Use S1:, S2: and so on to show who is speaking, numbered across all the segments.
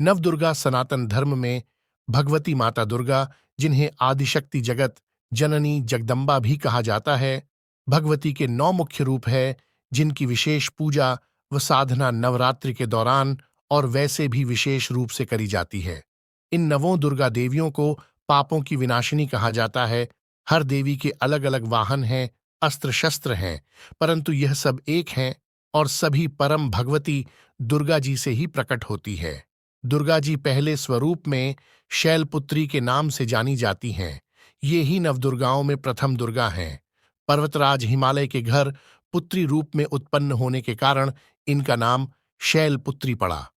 S1: नवदुर्गा सनातन धर्म में भगवती माता दुर्गा, जिन्हें आदिशक्ति जगत जननी जगदम्बा भी कहा जाता है, भगवती के 9 मुख्य रूप है, जिनकी विशेष पूजा व साधना नवरात्रि के दौरान और वैसे भी विशेष रूप से करी जाती है। इन नवों दुर्गा देवियों को पापों की विनाशिनी कहा जाता है। हर देवी के अलग अलग वाहन हैं, अस्त्र शस्त्र हैं, परंतु यह सब एक हैं और सभी परम भगवती दुर्गा जी से ही प्रकट होती है। दुर्गा जी पहले स्वरूप में शैलपुत्री के नाम से जानी जाती हैं। ये ही नवदुर्गाओं में प्रथम दुर्गा हैं। पर्वतराज हिमालय के घर पुत्री रूप में उत्पन्न होने के कारण इनका नाम शैलपुत्री पड़ा।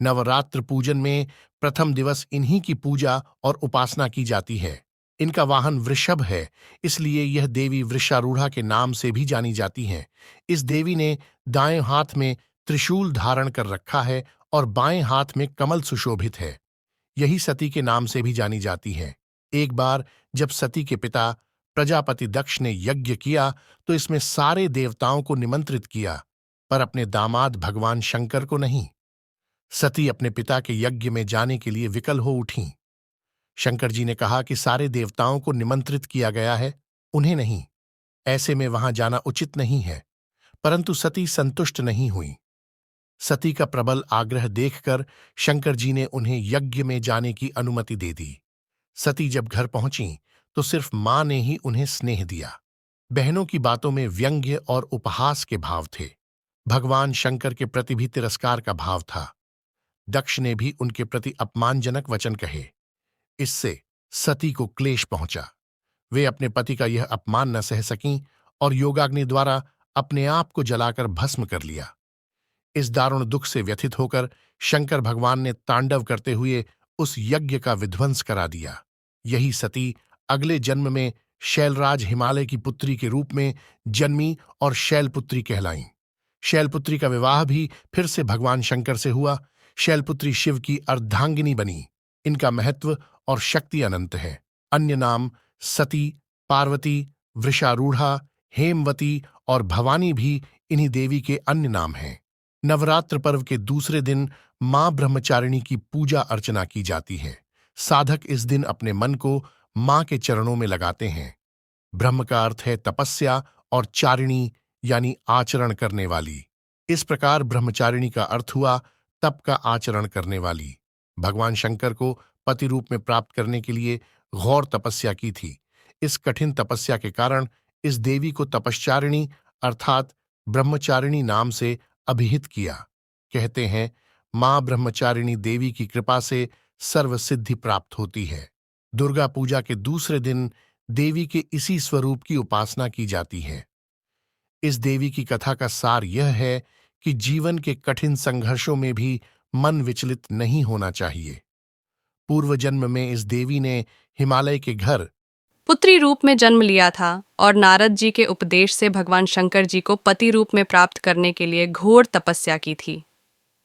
S1: नवरात्र पूजन में प्रथम दिवस इन्हीं की पूजा और उपासना की जाती है। इनका वाहन वृषभ है, इसलिए यह देवी वृषारूढ़ा के नाम से भी जानी जाती हैं। इस देवी ने दाएं हाथ में त्रिशूल धारण कर रखा है और बाएं हाथ में कमल सुशोभित है। यही सती के नाम से भी जानी जाती है। एक बार जब सती के पिता प्रजापति दक्ष ने यज्ञ किया तो इसमें सारे देवताओं को निमंत्रित किया, पर अपने दामाद भगवान शंकर को नहीं। सती अपने पिता के यज्ञ में जाने के लिए विकल हो उठीं। शंकर जी ने कहा कि सारे देवताओं को निमंत्रित किया गया है, उन्हें नहीं। ऐसे में वहां जाना उचित नहीं है। परंतु सती संतुष्ट नहीं हुई। सती का प्रबल आग्रह देखकर शंकर जी ने उन्हें यज्ञ में जाने की अनुमति दे दी। सती जब घर पहुंची तो सिर्फ मां ने ही उन्हें स्नेह दिया। बहनों की बातों में व्यंग्य और उपहास के भाव थे। भगवान शंकर के प्रति भी तिरस्कार का भाव था। दक्ष ने भी उनके प्रति अपमानजनक वचन कहे। इससे सती को क्लेश पहुंचा। वे अपने पति का यह अपमान न सह सकीं और योगाग्नि द्वारा अपने आप को जलाकर भस्म कर लिया। इस दारुण दुख से व्यथित होकर शंकर भगवान ने तांडव करते हुए उस यज्ञ का विध्वंस करा दिया। यही सती अगले जन्म में शैलराज हिमालय की पुत्री के रूप में जन्मी और शैलपुत्री कहलाईं। शैलपुत्री का विवाह भी फिर से भगवान शंकर से हुआ। शैलपुत्री शिव की अर्धांगिनी बनी। इनका महत्व और शक्ति अनंत है। अन्य नाम सती, पार्वती, वृषारूढ़ा, हेमवती और भवानी भी इन्हीं देवी के अन्य नाम हैं। नवरात्र पर्व के दूसरे दिन मां ब्रह्मचारिणी की पूजा अर्चना की जाती है। साधक इस दिन अपने मन को मां के चरणों में लगाते हैं। ब्रह्म का अर्थ है तपस्या और चारिणी यानी आचरण करने वाली। इस प्रकार ब्रह्मचारिणी का अर्थ हुआ तप का आचरण करने वाली। भगवान शंकर को पति रूप में प्राप्त करने के लिए घोर तपस्या की थी। इस कठिन तपस्या के कारण इस देवी को तपश्चारिणी अर्थात ब्रह्मचारिणी नाम से अभिहित किया। कहते हैं मां ब्रह्मचारिणी देवी की कृपा से सर्व सिद्धि प्राप्त होती है। दुर्गा पूजा के दूसरे दिन देवी के इसी स्वरूप की उपासना की जाती है। इस देवी की कथा का सार यह है कि जीवन के कठिन संघर्षों में भी मन विचलित नहीं होना चाहिए। पूर्व जन्म में इस देवी ने हिमालय के घर
S2: पुत्री रूप में जन्म लिया था और नारद जी के उपदेश से भगवान शंकर जी को पति रूप में प्राप्त करने के लिए घोर तपस्या की थी।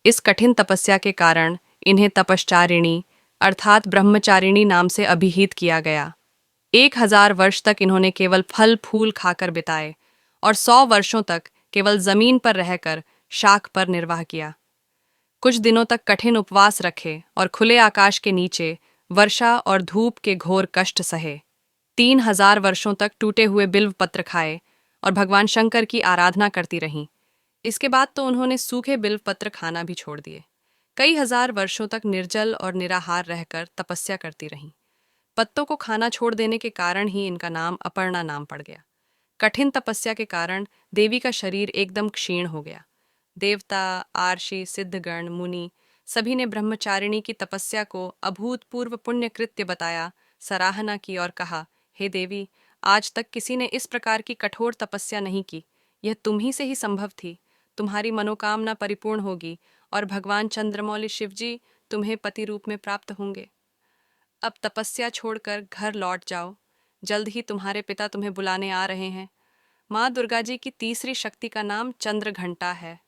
S2: इस कठिन तपस्या के कारण इन्हें तपश्चारिणी अर्थात ब्रह्मचारिणी नाम से अभिहित किया गया। 1000 वर्ष तक इन्होंने केवल फल फूल खाकर बिताए और 100 वर्षों तक केवल जमीन पर रहकर शाख पर निर्वाह किया। कुछ दिनों तक कठिन उपवास रखे और खुले आकाश के नीचे वर्षा और धूप के घोर कष्ट सहे। 3000 वर्षों तक टूटे हुए बिल्व पत्र खाए और भगवान शंकर की आराधना करती रहीं। इसके बाद तो उन्होंने सूखे बिल्व पत्र खाना भी छोड़ दिए। कई हजार वर्षों तक निर्जल और निराहार रहकर तपस्या करती रहीं। पत्तों को खाना छोड़ देने के कारण ही इनका नाम अपर्णा नाम पड़ गया। कठिन तपस्या के कारण देवी का शरीर एकदम क्षीण हो गया। देवता, आर्षि, सिद्धगण, मुनि सभी ने ब्रह्मचारिणी की तपस्या को अभूतपूर्व पुण्य कृत्य बताया, सराहना की और कहा, हे देवी, आज तक किसी ने इस प्रकार की कठोर तपस्या नहीं की। यह तुम ही से ही संभव थी। तुम्हारी मनोकामना परिपूर्ण होगी और भगवान चंद्रमौली शिवजी तुम्हें पति रूप में प्राप्त होंगे। अब तपस्या छोड़कर घर लौट जाओ। जल्द ही तुम्हारे पिता तुम्हें बुलाने आ रहे हैं। माँ दुर्गा जी की तीसरी शक्ति का नाम चंद्र घंटा है।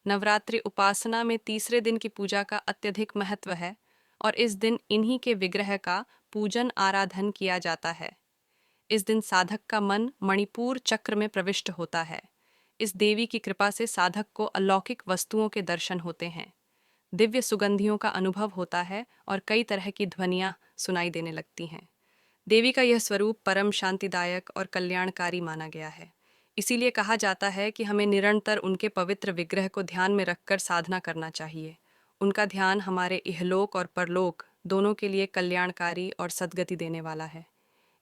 S2: नवरात्रि उपासना में तीसरे दिन की पूजा का अत्यधिक महत्व है और इस दिन इन्हीं के विग्रह का पूजन आराधन किया जाता है। इस दिन साधक का मन मणिपुर चक्र में प्रविष्ट होता है। इस देवी की कृपा से साधक को अलौकिक वस्तुओं के दर्शन होते हैं। दिव्य सुगंधियों का अनुभव होता है और कई तरह की ध्वनियाँ सुनाई देने लगती हैं। देवी का यह स्वरूप परम शांतिदायक और कल्याणकारी माना गया है। इसीलिए कहा जाता है कि हमें निरंतर उनके पवित्र विग्रह को ध्यान में रखकर साधना करना चाहिए। उनका ध्यान हमारे इहलोक और परलोक दोनों के लिए कल्याणकारी और सद्गति देने वाला है।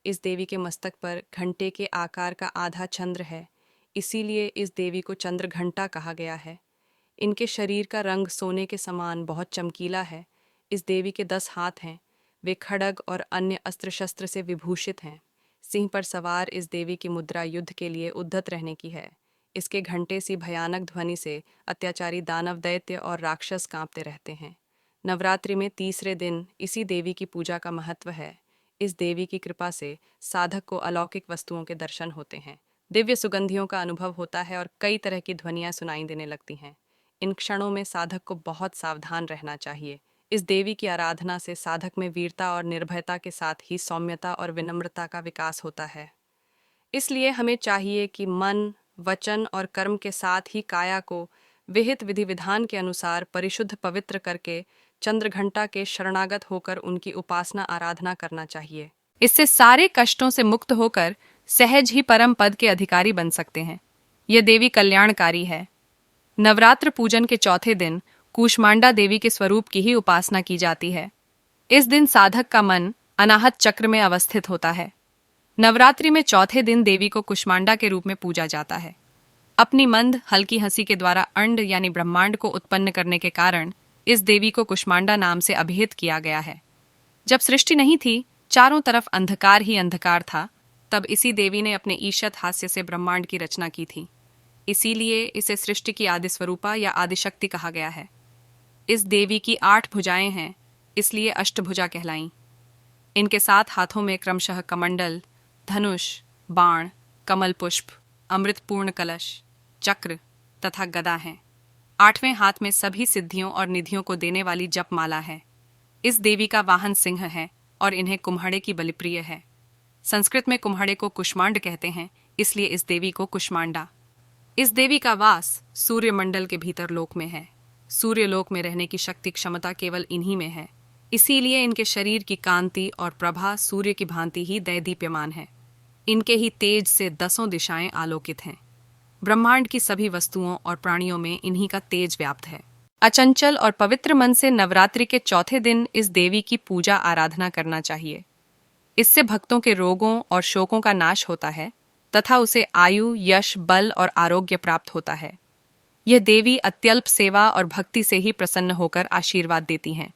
S2: इस देवी के मस्तक पर घंटे के आकार का आधा चंद्र है, इसीलिए इस देवी को चंद्र घंटा कहा गया है। इनके शरीर का रंग सोने के समान बहुत चमकीला है। इस देवी के 10 हाथ हैं। वे खड्ग और अन्य अस्त्र शस्त्र से विभूषित हैं। सिंह पर सवार इस देवी की मुद्रा युद्ध के लिए उद्धत रहने की है। इसके घंटे सी भयानक ध्वनि से अत्याचारी दानव, दैत्य और राक्षस कांपते रहते हैं। नवरात्रि में तीसरे दिन इसी देवी की पूजा का महत्व है। इस देवी की कृपा से साधक को अलौकिक वस्तुओं के दर्शन होते हैं, दिव्य सुगंधियों का अनुभव होता है और कई तरह की ध्वनियाँ सुनाई देने लगती हैं। इन क्षणों में साधक को बहुत सावधान रहना चाहिए। इस देवी की आराधना से साधक में वीरता और निर्भयता के साथ ही सौम्यता और विनम्रता का विकास होता है। इसलिए हमें चाहिए कि मन, वचन और कर्म के साथ ही काया को विहित विधि विधान के अनुसार परिशुद्ध पवित्र करके चंद्रघंटा के शरणागत होकर उनकी उपासना आराधना करना चाहिए। इससे सारे कष्टों से मुक्त होकर सहज ही परम पद के अधिकारी बन सकते हैं। यह देवी कल्याणकारी है। नवरात्र पूजन के चौथे दिन कूष्मांडा देवी के स्वरूप की ही उपासना की जाती है। इस दिन साधक का मन अनाहत चक्र में अवस्थित होता है। नवरात्रि में चौथे दिन देवी को कुष्मांडा के रूप में पूजा जाता है। अपनी मंद हल्की हंसी के द्वारा अंड यानी ब्रह्मांड को उत्पन्न करने के कारण इस देवी को कुष्मांडा नाम से अभिहित किया गया है। जब सृष्टि नहीं थी, चारों तरफ अंधकार ही अंधकार था, तब इसी देवी ने अपने ईशत हास्य से ब्रह्मांड की रचना की थी। इसीलिए इसे सृष्टि की आदि स्वरूपा या आदिशक्ति कहा गया है। इस देवी की 8 भुजाएं हैं, इसलिए अष्टभुजा कहलाईं। इनके 7 हाथों में क्रमशः कमंडल, धनुष, बाण, कमल पुष्प, अमृतपूर्ण कलश, चक्र तथा गदा हैं। 8वें हाथ में सभी सिद्धियों और निधियों को देने वाली जपमाला है। इस देवी का वाहन सिंह है और इन्हें कुम्हड़े की बलिप्रिय है। संस्कृत में कुम्हड़े को कुष्मांड कहते हैं, इसलिए इस देवी को कुष्मांडा। इस देवी का वास सूर्यमंडल के भीतर लोक में है। सूर्यलोक में रहने की शक्ति क्षमता केवल इन्हीं में है। इसीलिए इनके शरीर की कांति और प्रभा सूर्य की भांति ही दैदीप्यमान है। इनके ही तेज से 10 दिशाएं आलोकित हैं। ब्रह्मांड की सभी वस्तुओं और प्राणियों में इन्हीं का तेज व्याप्त है। अचंचल और पवित्र मन से नवरात्रि के चौथे दिन इस देवी की पूजा आराधना करना चाहिए। इससे भक्तों के रोगों और शोकों का नाश होता है तथा उसे आयु, यश, बल और आरोग्य प्राप्त होता है। यह देवी अत्यल्प सेवा और भक्ति से ही प्रसन्न होकर आशीर्वाद देती हैं।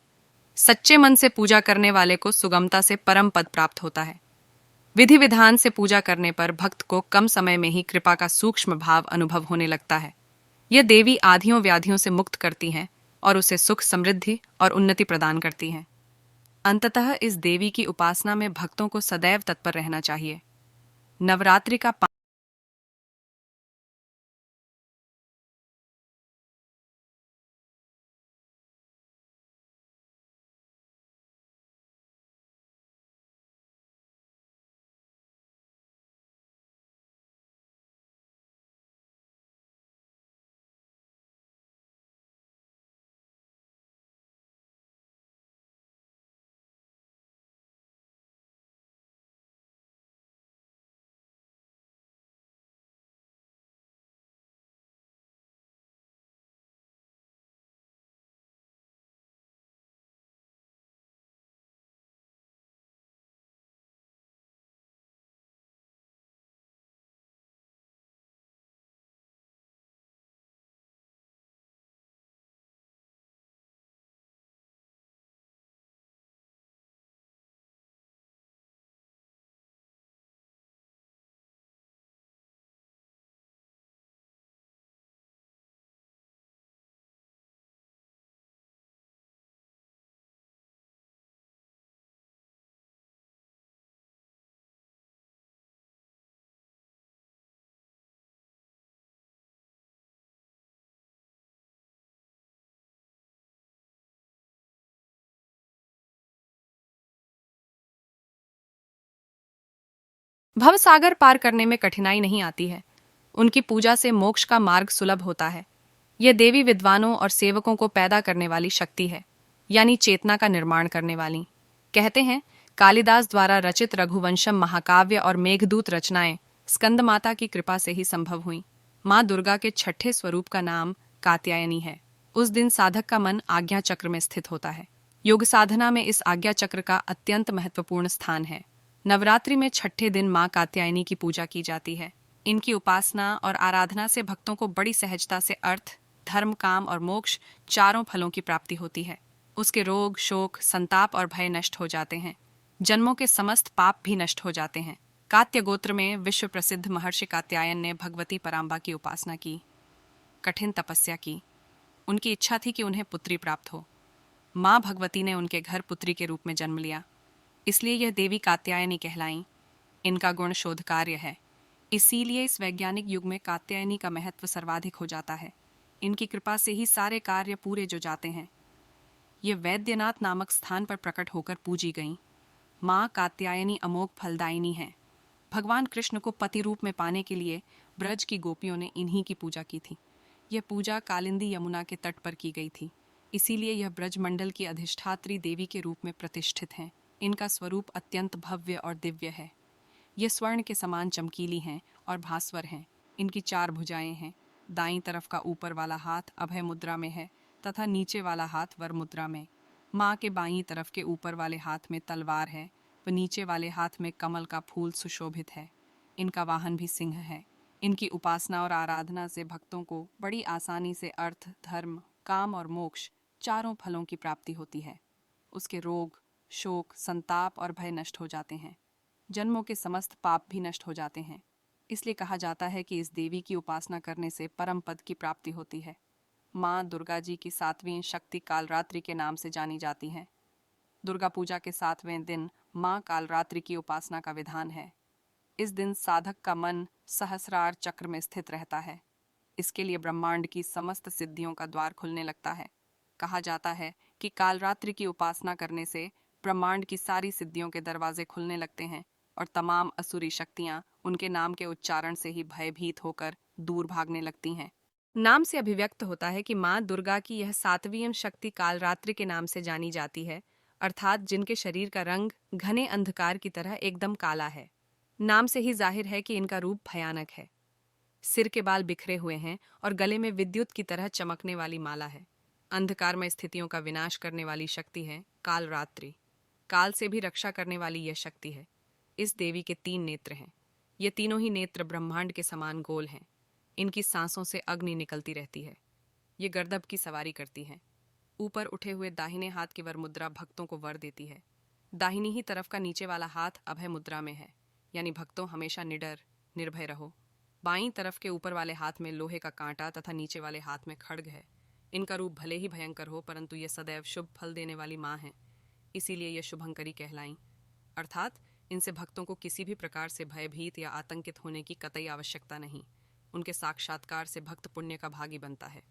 S2: सच्चे मन से पूजा करने वाले को सुगमता से परम पद प्राप्त होता है। विधि विधान से पूजा करने पर भक्त को कम समय में ही कृपा का सूक्ष्म भाव अनुभव होने लगता है। यह देवी आधियों व्याधियों से मुक्त करती हैं और उसे सुख, समृद्धि और उन्नति प्रदान करती हैं। अंततः इस देवी की उपासना में भक्तों को सदैव तत्पर रहना चाहिए। नवरात्रि का भवसागर पार करने में कठिनाई नहीं आती है। उनकी पूजा से मोक्ष का मार्ग सुलभ होता है। यह देवी विद्वानों और सेवकों को पैदा करने वाली शक्ति है, यानी चेतना का निर्माण करने वाली। कहते हैं कालिदास द्वारा रचित रघुवंशम महाकाव्य और मेघदूत रचनाएं स्कंद माता की कृपा से ही संभव हुई। माँ दुर्गा के छठे स्वरूप का नाम कात्यायनी है। उस दिन साधक का मन आज्ञा चक्र में स्थित होता है। योग साधना में इस आज्ञा चक्र का अत्यंत महत्वपूर्ण स्थान है। नवरात्रि में छठे दिन माँ कात्यायनी की पूजा की जाती है। इनकी उपासना और आराधना से भक्तों को बड़ी सहजता से अर्थ, धर्म, काम और मोक्ष चारों फलों की प्राप्ति होती है। उसके रोग, शोक, संताप और भय नष्ट हो जाते हैं। जन्मों के समस्त पाप भी नष्ट हो जाते हैं। कात्य गोत्र में विश्व प्रसिद्ध महर्षि कात्यायन ने भगवती पराम्बा की उपासना की, कठिन तपस्या की। उनकी इच्छा थी कि उन्हें पुत्री प्राप्त हो। माँ भगवती ने उनके घर पुत्री के रूप में जन्म लिया, इसलिए यह देवी कात्यायनी कहलाईं। इनका गुण शोध कार्य है, इसीलिए इस वैज्ञानिक युग में कात्यायनी का महत्व सर्वाधिक हो जाता है। इनकी कृपा से ही सारे कार्य पूरे जो जाते हैं। ये वैद्यनाथ नामक स्थान पर प्रकट होकर पूजी गईं। माँ कात्यायनी अमोघ फलदायिनी है। भगवान कृष्ण को पति रूप में पाने के लिए ब्रज की गोपियों ने इन्हीं की पूजा की थी। यह पूजा कालिंदी यमुना के तट पर की गई थी, इसीलिए यह ब्रजमंडल की अधिष्ठात्री देवी के रूप में प्रतिष्ठित हैं। इनका स्वरूप अत्यंत भव्य और दिव्य है। ये स्वर्ण के समान चमकीली हैं और भास्वर हैं। इनकी 4 भुजाएं हैं। दाईं तरफ का ऊपर वाला हाथ अभय मुद्रा में है तथा नीचे वाला हाथ वर मुद्रा में। माँ के बाईं तरफ के ऊपर वाले हाथ में तलवार है व नीचे वाले हाथ में कमल का फूल सुशोभित है। इनका वाहन भी सिंह है। इनकी उपासना और आराधना से भक्तों को बड़ी आसानी से अर्थ, धर्म, काम और मोक्ष चारों फलों की प्राप्ति होती है। उसके रोग, शोक, संताप और भय नष्ट हो जाते हैं। जन्मों के समस्त पाप भी नष्ट हो जाते हैं। इसलिए कहा जाता है कि इस देवी की उपासना करने से परम पद की प्राप्ति होती है। माँ दुर्गा जी की 7वीं शक्ति कालरात्रि के नाम से जानी जाती हैं। दुर्गा पूजा के 7वें दिन माँ कालरात्रि की उपासना का विधान है। इस दिन साधक का मन सहस्रार चक्र में स्थित रहता है। इसके लिए ब्रह्मांड की समस्त सिद्धियों का द्वार खुलने लगता है। कहा जाता है कि कालरात्रि की उपासना करने से ब्रह्मांड की सारी सिद्धियों के दरवाजे खुलने लगते हैं और तमाम असुरी शक्तियां उनके नाम के उच्चारण से ही भयभीत होकर दूर भागने लगती हैं। नाम से अभिव्यक्त होता है कि माँ दुर्गा की यह 7वीं शक्ति कालरात्रि के नाम से जानी जाती है, अर्थात जिनके शरीर का रंग घने अंधकार की तरह एकदम काला है। नाम से ही जाहिर है कि इनका रूप भयानक है। सिर के बाल बिखरे हुए हैं और गले में विद्युत की तरह चमकने वाली माला है। अंधकारमय स्थितियों का विनाश करने वाली शक्ति है कालरात्रि। काल से भी रक्षा करने वाली यह शक्ति है। इस देवी के 3 नेत्र हैं। ये तीनों ही नेत्र ब्रह्मांड के समान गोल हैं। इनकी सांसों से अग्नि निकलती रहती है। ये गर्दभ की सवारी करती हैं। ऊपर उठे हुए दाहिने हाथ की वर मुद्रा भक्तों को वर देती है। दाहिनी ही तरफ का नीचे वाला हाथ अभय मुद्रा में है, यानी भक्तों हमेशा निडर, निर्भय रहो। बाईं तरफ के ऊपर वाले हाथ में लोहे का कांटा तथा नीचे वाले हाथ में खड्ग है। इनका रूप भले ही भयंकर हो, परंतु ये सदैव शुभ फल देने वाली माँ हैं, इसीलिए ये शुभंकरी कहलाईं। अर्थात इनसे भक्तों को किसी भी प्रकार से भयभीत या आतंकित होने की कतई आवश्यकता नहीं। उनके साक्षात्कार से भक्त पुण्य का भागी बनता है।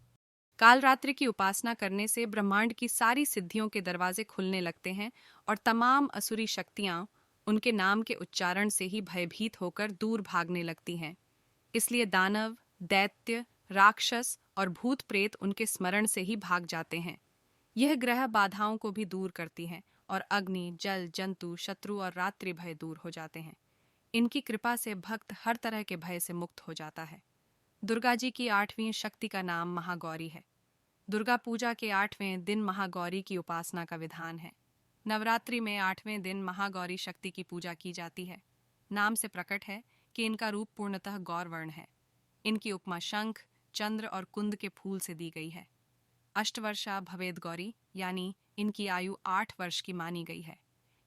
S2: कालरात्रि की उपासना करने से ब्रह्मांड की सारी सिद्धियों के दरवाजे खुलने लगते हैं और तमाम असुरी शक्तियां उनके नाम के उच्चारण से ही भयभीत होकर दूर भागने लगती हैं। इसलिए दानव, दैत्य, राक्षस और भूत प्रेत उनके स्मरण से ही भाग जाते हैं। यह ग्रह बाधाओं को भी दूर करती हैं और अग्नि, जल, जंतु, शत्रु और रात्रि भय दूर हो जाते हैं। इनकी कृपा से भक्त हर तरह के भय से मुक्त हो जाता है। दुर्गा जी की 8वीं शक्ति का नाम महागौरी है। दुर्गा पूजा के 8वें दिन महागौरी की उपासना का विधान है। नवरात्रि में 8वें दिन महागौरी शक्ति की पूजा की जाती है। नाम से प्रकट है कि इनका रूप पूर्णतः गौरवर्ण है। इनकी उपमा शंख, चंद्र और कुंद के फूल से दी गई है। अष्टवर्षा भवेद गौरी, यानी इनकी आयु 8 वर्ष की मानी गई है।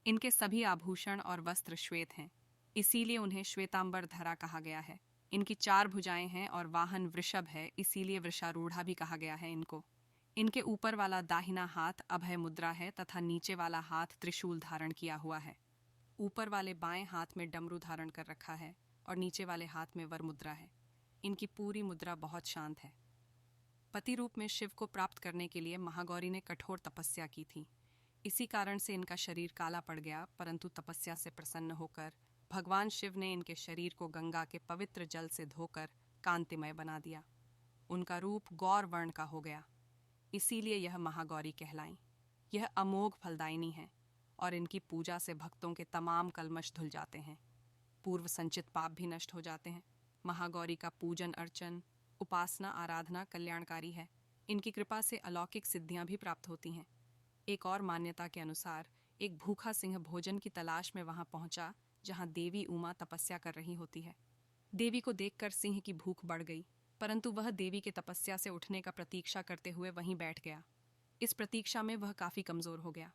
S2: इनके सभी आभूषण और वस्त्र श्वेत हैं, इसीलिए उन्हें श्वेतांबर धरा कहा गया है। इनकी 4 भुजाएं हैं और वाहन वृषभ है, इसीलिए वृषारूढ़ा भी कहा गया है इनको। इनके ऊपर वाला दाहिना हाथ अभय मुद्रा है तथा नीचे वाला हाथ त्रिशूल धारण किया हुआ है। ऊपर वाले बाएं हाथ में डमरू धारण कर रखा है और नीचे वाले हाथ में वर मुद्रा है। इनकी पूरी मुद्रा बहुत शांत है। पति रूप में शिव को प्राप्त करने के लिए महागौरी ने कठोर तपस्या की थी। इसी कारण से इनका शरीर काला पड़ गया, परंतु तपस्या से प्रसन्न होकर भगवान शिव ने इनके शरीर को गंगा के पवित्र जल से धोकर कांतिमय बना दिया। उनका रूप गौर वर्ण का हो गया। इसीलिए यह महागौरी कहलाई। यह अमोघ फलदायिनी है और इनकी पूजा से भक्तों के तमाम कलमश धुल जाते हैं, पूर्व संचित पाप भी नष्ट हो जाते हैं। महागौरी का पूजन अर्चन, उपासना, आराधना कल्याणकारी है। इनकी कृपा से अलौकिक सिद्धियां भी प्राप्त होती हैं। एक और मान्यता के अनुसार एक भूखा सिंह भोजन की तलाश में वहां पहुंचा जहां देवी उमा तपस्या कर रही होती है। देवी को देखकर सिंह की भूख बढ़ गई, परंतु वह देवी के तपस्या से उठने का प्रतीक्षा करते हुए वहीं बैठ गया। इस प्रतीक्षा में वह काफी कमजोर हो गया।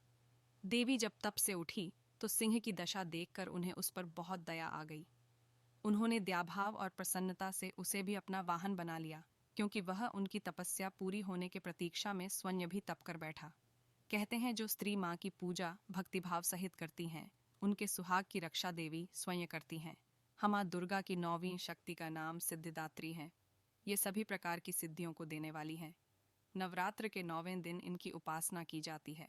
S2: देवी जब तप से उठी तो सिंह की दशा देखकर उन्हें उस पर बहुत दया आ गई। उन्होंने दयाभाव और प्रसन्नता से उसे भी अपना वाहन बना लिया, क्योंकि वह उनकी तपस्या पूरी होने के प्रतीक्षा में स्वयं भी तप कर बैठा। कहते हैं जो स्त्री माँ की पूजा भक्तिभाव सहित करती हैं, उनके सुहाग की रक्षा देवी स्वयं करती हैं। हम माँ दुर्गा की 9वीं शक्ति का नाम सिद्धिदात्री है। ये सभी प्रकार की सिद्धियों को देने वाली हैं। नवरात्र के 9वें दिन इनकी उपासना की जाती है।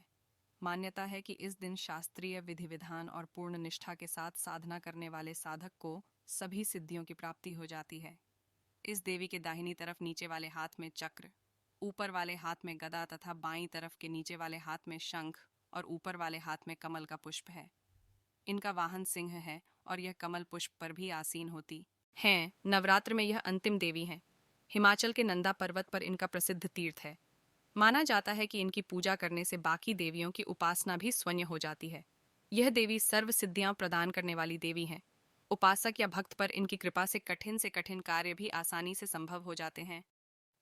S2: मान्यता है कि इस दिन शास्त्रीय विधि विधान और पूर्ण निष्ठा के साथ साधना करने वाले साधक को सभी सिद्धियों की प्राप्ति हो जाती है। इस देवी के दाहिनी तरफ नीचे वाले हाथ में चक्र, ऊपर वाले हाथ में गदा तथा बाईं तरफ के नीचे वाले हाथ में शंख और ऊपर वाले हाथ में कमल का पुष्प है। इनका वाहन सिंह है और यह कमल पुष्प पर भी आसीन होती हैं। नवरात्र में यह अंतिम देवी हैं। हिमाचल के नंदा पर्वत पर इनका प्रसिद्ध तीर्थ है। माना जाता है कि इनकी पूजा करने से बाकी देवियों की उपासना भी स्वयं हो जाती है। यह देवी सर्व सिद्धियां प्रदान करने वाली देवी हैं। उपासक या भक्त पर इनकी कृपा से कठिन कार्य भी आसानी से संभव हो जाते हैं।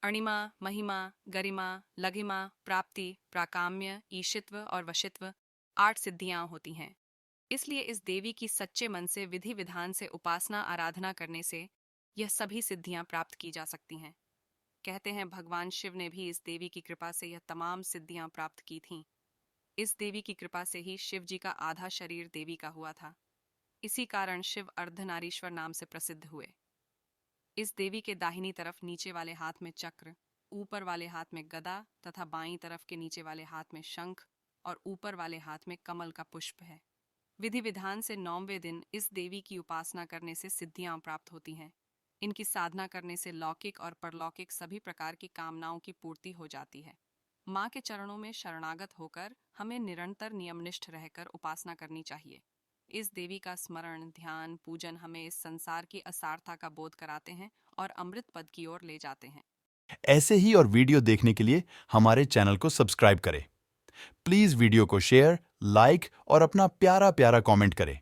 S2: अणिमा, महिमा, गरिमा, लघिमा, प्राप्ति, प्राकाम्य, ईशित्व और वशित्व 8 सिद्धियां होती हैं। इसलिए इस देवी की सच्चे मन से विधि विधान से उपासना आराधना करने से यह सभी सिद्धियां प्राप्त की जा सकती हैं। कहते हैं भगवान शिव ने भी इस देवी की कृपा से यह तमाम सिद्धियां प्राप्त की थीं। इस देवी की कृपा से ही शिव जी का आधा शरीर देवी का हुआ था। इसी कारण शिव अर्धनारीश्वर नाम से प्रसिद्ध हुए। इस देवी के दाहिनी तरफ नीचे वाले हाथ में चक्र, ऊपर वाले हाथ में गदा तथा बाईं तरफ के नीचे वाले हाथ में शंख और ऊपर वाले हाथ में कमल का पुष्प है। विधि विधान से 9वें दिन इस देवी की उपासना करने से सिद्धियां प्राप्त होती हैं। इनकी साधना करने से लौकिक और परलौकिक सभी प्रकार की कामनाओं की पूर्ति हो जाती है। माँ के चरणों में शरणागत होकर हमें निरंतर नियमनिष्ठ रहकर उपासना करनी चाहिए। इस देवी का स्मरण, ध्यान, पूजन हमें इस संसार की असारता का बोध कराते हैं और अमृत पद की ओर ले जाते हैं।
S3: ऐसे ही और वीडियो देखने के लिए हमारे चैनल को सब्सक्राइब करें। प्लीज वीडियो को शेयर, लाइक और अपना प्यारा प्यारा कमेंट करें।